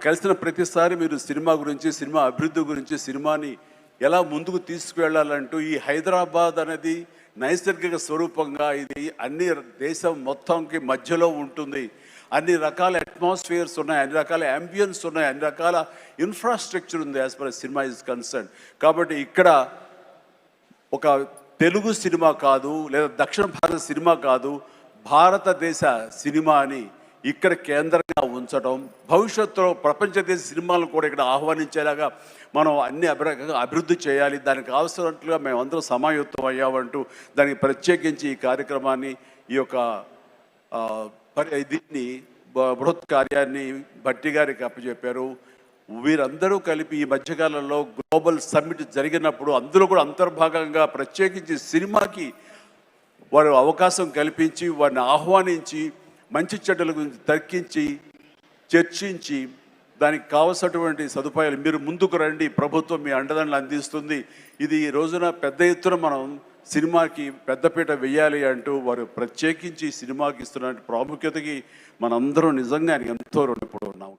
కలిసిన ప్రతిసారి మీరు సినిమా గురించి, సినిమా అభివృద్ధి గురించి, సినిమాని ఎలా ముందుకు తీసుకువెళ్ళాలంటూ ఈ హైదరాబాద్ అనేది నైసర్గిక స్వరూపంగా ఇది అన్ని దేశం మొత్తంకి మధ్యలో ఉంటుంది. అన్ని రకాల అట్మాస్ఫియర్స్ ఉన్నాయి, అన్ని రకాల అంబియన్స్ ఉన్నాయి, అన్ని రకాల ఇన్ఫ్రాస్ట్రక్చర్ ఉంది as per cinema is concern. కాబట్టి ఇక్కడ ఒక తెలుగు సినిమా కాదు, లేదా దక్షిణ భారత సినిమా కాదు, భారతదేశ సినిమా అని ఇక్కడ కేంద్రంగా ఉంచడం, భవిష్యత్తులో ప్రపంచ దేశ సినిమాలను కూడా ఇక్కడ ఆహ్వానించేలాగా మనం అన్ని అభివృద్ధి చేయాలి. దానికి అవసరట్లుగా మేమందరం సమాయుత్తం అయ్యామంటూ దానికి ప్రత్యేకించి ఈ కార్యక్రమాన్ని, ఈ యొక్క దీన్ని బృహత్ కార్యాన్ని భట్టి గారికి అప్పచెప్పారు. వీరందరూ కలిపి ఈ మధ్యకాలంలో గ్లోబల్ సమ్మిట్ జరిగినప్పుడు అందులో కూడా అంతర్భాగంగా ప్రత్యేకించి సినిమాకి వారు అవకాశం కల్పించి, వారిని ఆహ్వానించి, మంచి చెడ్డల గురించి తర్కించి, చర్చించి, దానికి కావలసినటువంటి సదుపాయాలు మీరు ముందుకు రండి, ప్రభుత్వం మీ అండదండలు అందిస్తుంది, ఇది ఈ రోజున పెద్ద ఎత్తున మనం సినిమాకి పెద్దపీట వేయాలి అంటూ వారు ప్రత్యేకించి సినిమాకి ఇస్తున్న ప్రాముఖ్యతకి మనందరం నిజంగా ఎంతో రుణపడి ఉన్నాము.